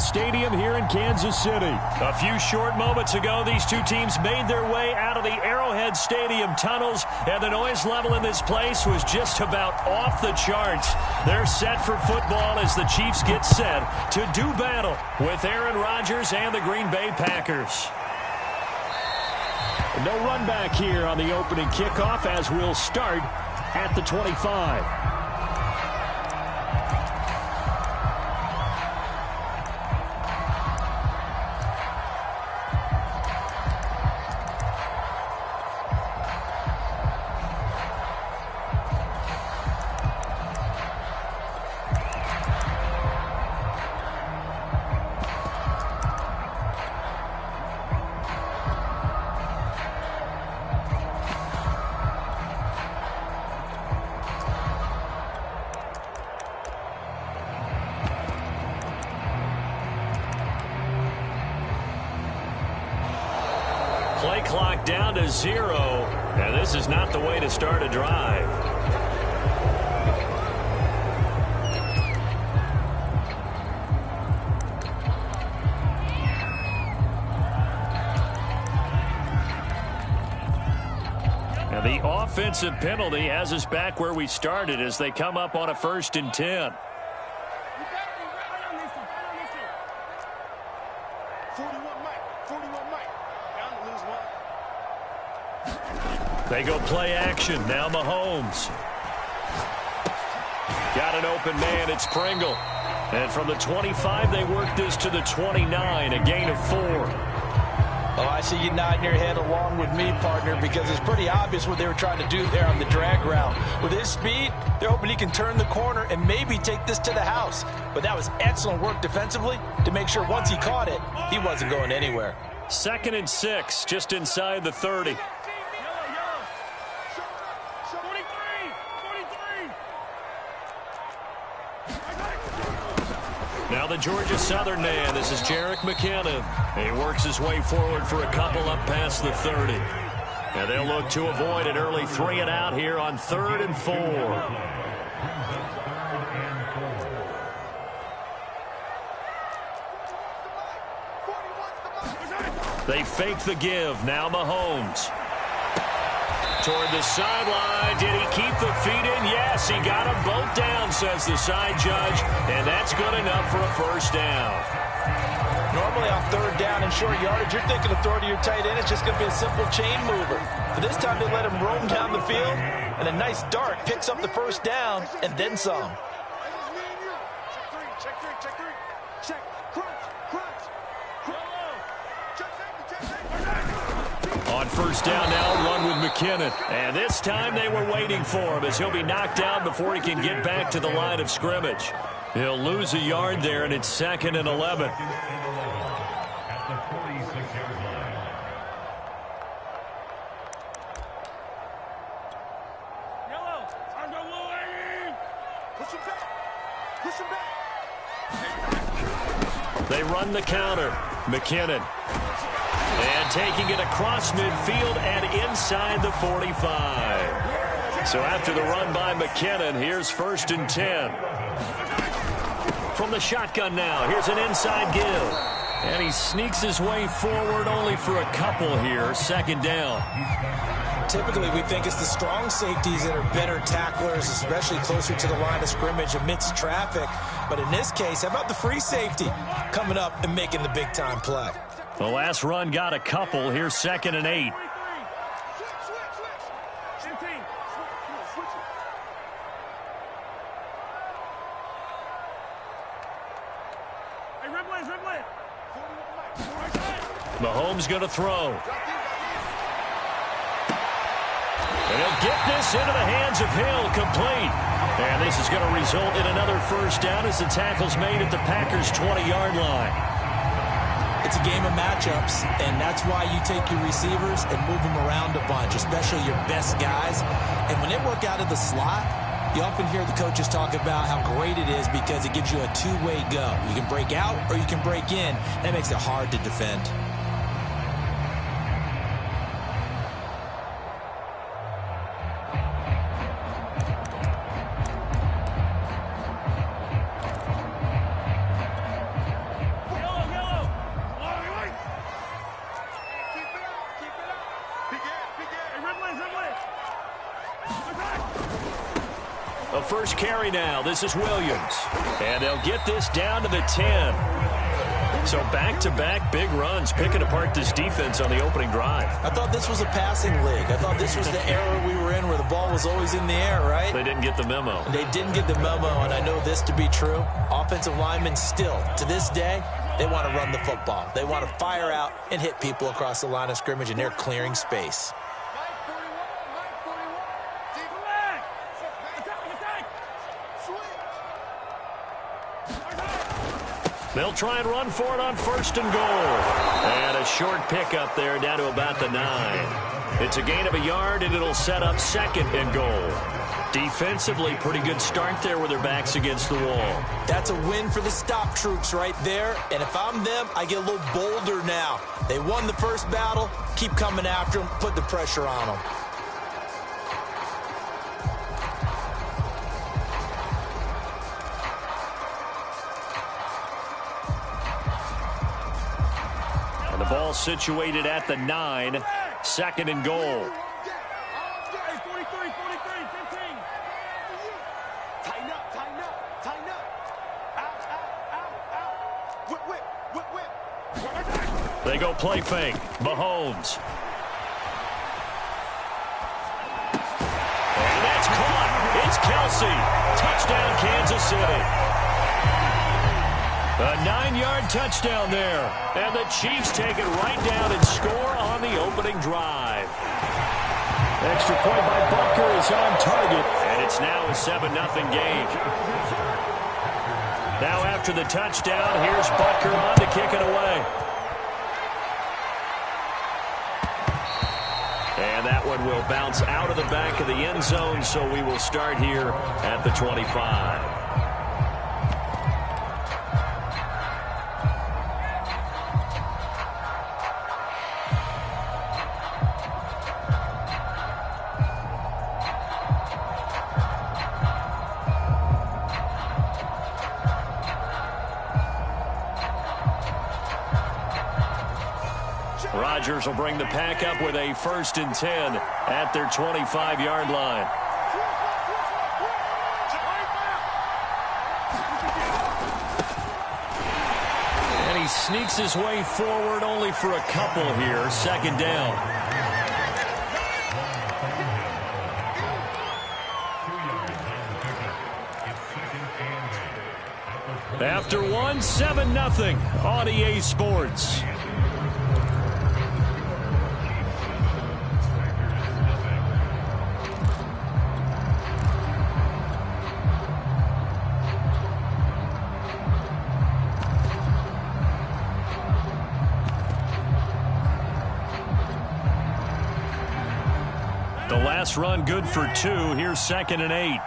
Stadium here in Kansas City. A few short moments ago, these two teams made their way out of the Arrowhead Stadium tunnels, and the noise level in this place was just about off the charts. They're set for football as the Chiefs get set to do battle with Aaron Rodgers and the Green Bay Packers. No run back here on the opening kickoff as we'll start at the 25. Play clock down to 0, and this is not the way to start a drive. And the offensive penalty has us back where we started as they come up on a 1st and 10. They go play action. Now Mahomes. Got an open man. It's Pringle. And from the 25, they work this to the 29, a gain of 4. Oh, I see you nodding your head along with me, partner, because it's pretty obvious what they were trying to do there on the drag route. With his speed, they're hoping he can turn the corner and maybe take this to the house. But that was excellent work defensively to make sure once he caught it, he wasn't going anywhere. 2nd and 6, just inside the 30. Now the Georgia Southern man. This is Jerick McKinnon. He works his way forward for a couple up past the 30. And they'll look to avoid an early 3 and out here on 3rd and 4. They fake the give. Now Mahomes. Toward the sideline. Did he keep the feet in? Yes, he got them both down, says the side judge. And that's good enough for a 1st down. Normally on 3rd down and short yardage, you're thinking of throw to your tight end. It's just going to be a simple chain mover. But this time they let him roam down the field. And a nice dart picks up the 1st down and then some. On 1st down now, run with McKinnon. And this time they were waiting for him as he'll be knocked down before he can get back to the line of scrimmage. He'll lose a yard there, and it's 2nd and 11. They run the counter. McKinnon. And taking it across midfield and inside the 45. So after the run by McKinnon, here's 1st and 10. From the shotgun now, here's an inside give. And he sneaks his way forward only for a couple here. 2nd down. Typically, we think it's the strong safeties that are better tacklers, especially closer to the line of scrimmage amidst traffic. But in this case, how about the free safety coming up and making the big-time play? The last run got a couple. Here's 2nd and 8. Mahomes going to throw. And he'll get this into the hands of Hill, complete. And this is going to result in another 1st down as the tackle's made at the Packers' 20-yard line. It's a game of matchups, and that's why you take your receivers and move them around a bunch, especially your best guys. And when they work out of the slot, you often hear the coaches talk about how great it is because it gives you a two-way go. You can break out or you can break in. That makes it hard to defend. The first carry now. This is Williams. And they'll get this down to the 10. So back-to-back big runs, picking apart this defense on the opening drive. I thought this was a passing league. I thought this was the era we were in where the ball was always in the air, right? They didn't get the memo. They didn't get the memo, and I know this to be true. Offensive linemen still, to this day, they want to run the football. They want to fire out and hit people across the line of scrimmage, and they're clearing space. They'll try and run for it on 1st and goal. And a short pickup there down to about the 9. It's a gain of a yard, and it'll set up 2nd and goal. Defensively, pretty good start there with their backs against the wall. That's a win for the stop troops right there. And if I'm them, I get a little bolder now. They won the first battle. Keep coming after them. Put the pressure on them. And the ball situated at the 9. 2nd and goal. They go play fake. Mahomes. And that's caught. It's Kelsey. Touchdown, Kansas City. A 9-yard touchdown there. And the Chiefs take it right down and score on the opening drive. Extra point by Butker is on target. And it's now a 7-0 game. Now after the touchdown, here's Butker on to kick it away. And that one will bounce out of the back of the end zone, so we will start here at the 25. Rodgers will bring the pack up with a 1st and 10 at their 25-yard line. And he sneaks his way forward only for a couple here. 2nd down. After one, 7-0 on EA Sports. The last run good for 2. Here's 2nd and 8.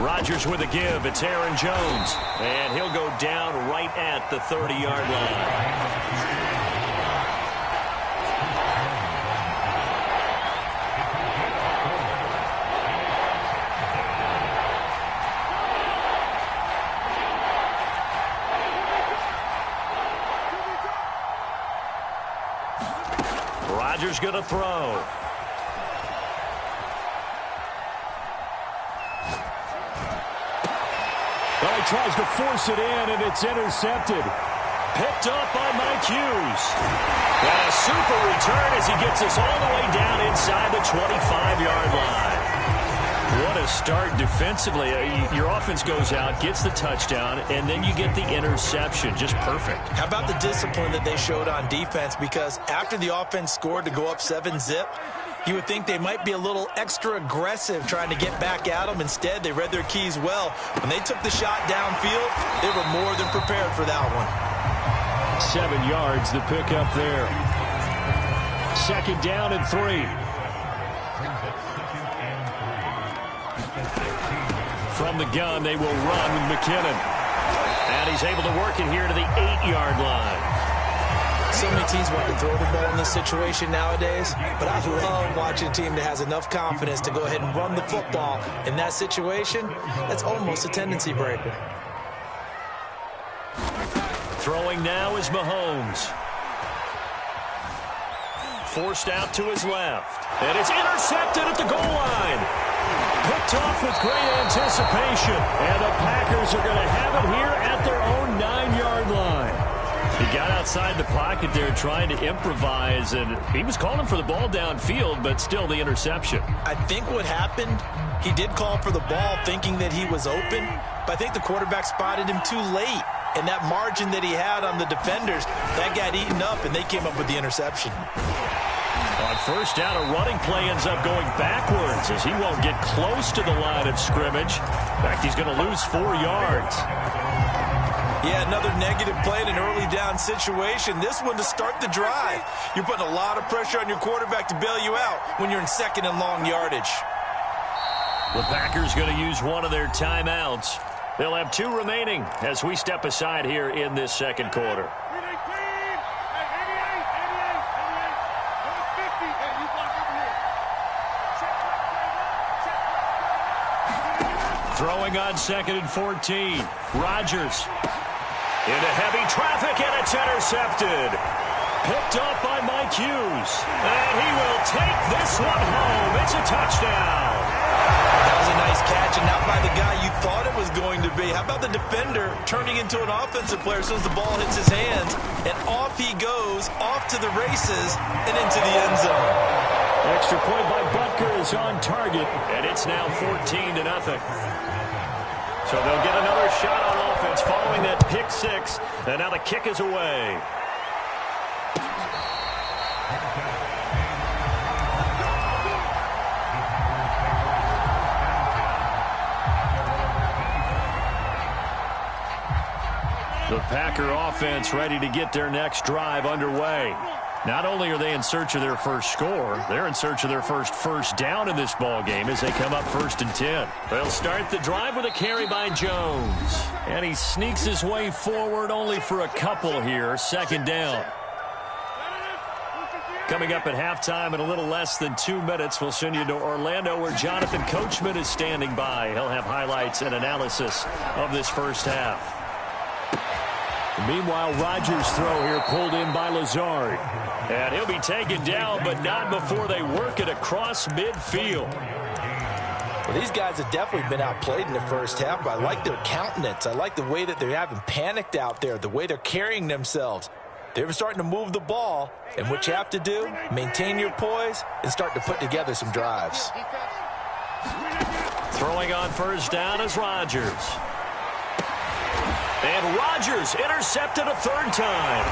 Rodgers with a give. It's Aaron Jones. And he'll go down right at the 30-yard line. Rodgers going to throw. Well, he tries to force it in, and it's intercepted. Picked up by Mike Hughes. And a super return as he gets us all the way down inside the 25-yard line. What a start defensively. Your offense goes out, gets the touchdown, and then you get the interception. Just perfect. How about the discipline that they showed on defense? Because after the offense scored to go up 7-zip, you would think they might be a little extra aggressive trying to get back at them. Instead, they read their keys well. When they took the shot downfield, they were more than prepared for that one. 7 yards, the pickup there. 2nd down and 3. From the gun, they will run with McKinnon. And he's able to work it here to the 8-yard line. So many teams want to throw the ball in this situation nowadays, but I love watching a team that has enough confidence to go ahead and run the football. In that situation, that's almost a tendency breaker. Throwing now is Mahomes. Forced out to his left. And it's intercepted at the goal line. Picked off with great anticipation. And the Packers are going to have it here at their own 9-yard line. He got outside the pocket there trying to improvise, and he was calling for the ball downfield, but still the interception. I think what happened, he did call for the ball thinking that he was open, but I think the quarterback spotted him too late. And that margin that he had on the defenders, that got eaten up, and they came up with the interception. On first down, a running play ends up going backwards as he won't get close to the line of scrimmage. In fact, he's going to lose 4 yards. Yeah, another negative play in an early down situation. This one to start the drive. You're putting a lot of pressure on your quarterback to bail you out when you're in second and long yardage. The Packers going to use one of their timeouts. They'll have 2 remaining as we step aside here in this second quarter. Throwing on 2nd and 14. Rodgers into heavy traffic, and it's intercepted. Picked up by Mike Hughes. And he will take this one home. It's a touchdown. That was a nice catch, and not by the guy you thought it was going to be. How about the defender turning into an offensive player as soon as the ball hits his hands, and off he goes, off to the races, and into the end zone. Extra point by Butker is on target. And it's now 14-0. So they'll get another shot on offense following that pick 6. And now the kick is away. The Packer offense ready to get their next drive underway. Not only are they in search of their first score, they're in search of their first down in this ball game as they come up 1st and 10. They'll start the drive with a carry by Jones. And he sneaks his way forward only for a couple here. 2nd down. Coming up at halftime in a little less than 2 minutes, we'll send you to Orlando where Jonathan Coachman is standing by. He'll have highlights and analysis of this first half. Meanwhile, Rodgers' throw here pulled in by Lazard. And he'll be taken down, but not before they work it across midfield. Well, these guys have definitely been outplayed in the first half, but I like their countenance. I like the way that they haven't panicked out there, the way they're carrying themselves. They're starting to move the ball, and what you have to do, maintain your poise and start to put together some drives. Throwing on first down is Rodgers. And Rodgers intercepted a 3rd time.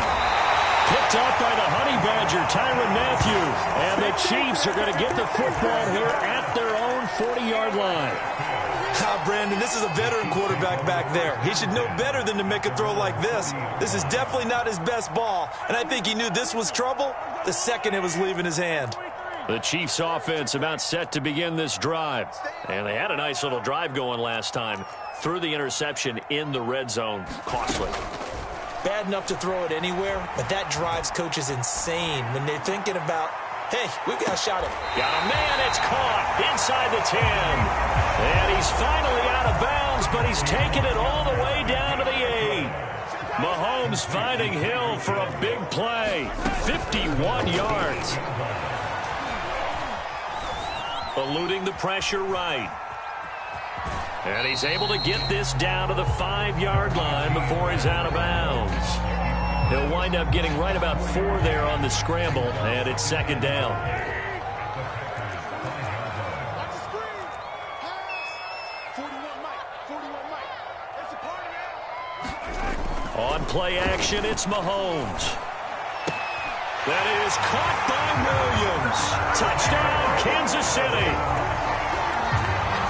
Picked up by the Honey Badger, Tyrann Mathieu. And the Chiefs are going to get the football here at their own 40-yard line. Brandon, this is a veteran quarterback back there. He should know better than to make a throw like this. This is definitely not his best ball, and I think he knew this was trouble the second it was leaving his hand. The Chiefs offense about set to begin this drive. And they had a nice little drive going last time. Threw the interception in the red zone. Costly. Bad enough to throw it anywhere, but that drives coaches insane when they're thinking about, hey, we've got a shot at it. Got a man, it's caught inside the 10. And he's finally out of bounds, but he's taken it all the way down to the 8. Mahomes finding Hill for a big play. 51 yards. Eluding the pressure right. And he's able to get this down to the 5-yard line before he's out of bounds. He'll wind up getting right about 4 there on the scramble, and it's 2nd down. On play action, it's Mahomes. That is caught by Williams. Touchdown, Kansas City.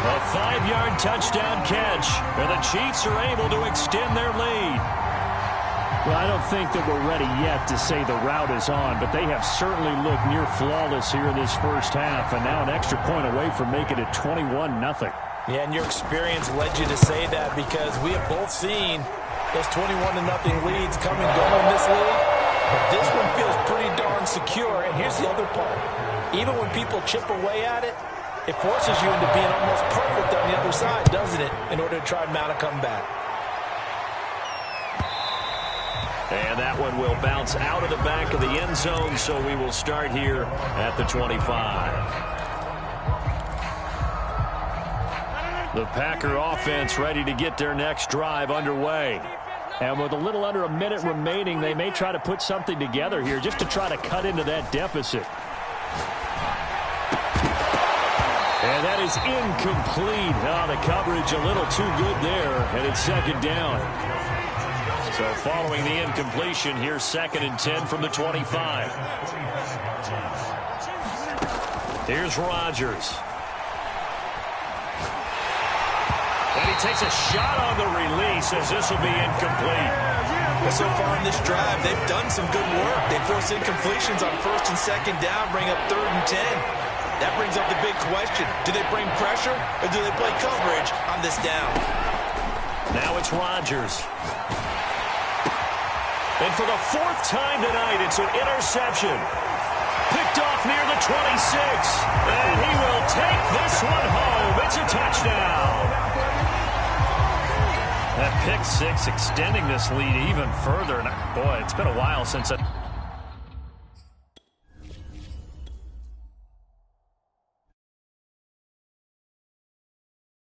A 5-yard touchdown catch, and the Chiefs are able to extend their lead. Well, I don't think that we're ready yet to say the route is on, but they have certainly looked near flawless here in this first half, and now an extra point away from making it 21-0. Yeah, and your experience led you to say that because we have both seen those 21-0 leads come and go in this league. But this one feels pretty darn secure, and here's the other part. Even when people chip away at it, it forces you into being almost perfect on the other side, doesn't it, in order to try and mount a comeback. And that one will bounce out of the back of the end zone, so we will start here at the 25. The Packer offense ready to get their next drive underway. And with a little under a minute remaining, they may try to put something together here just to try to cut into that deficit. And that is incomplete. Oh, the coverage a little too good there, and it's second down. So following the incompletion, here's 2nd and 10 from the 25. Here's Rodgers. And he takes a shot on the release as this will be incomplete. Well, so far in this drive, they've done some good work. They force incompletions on 1st and 2nd down, bring up 3rd and 10. That brings up the big question. Do they bring pressure or do they play coverage on this down? Now it's Rodgers. And for the 4th time tonight, it's an interception. Picked off near the 26. And he will take this one home. It's a touchdown. That pick six extending this lead even further. And boy, it's been a while since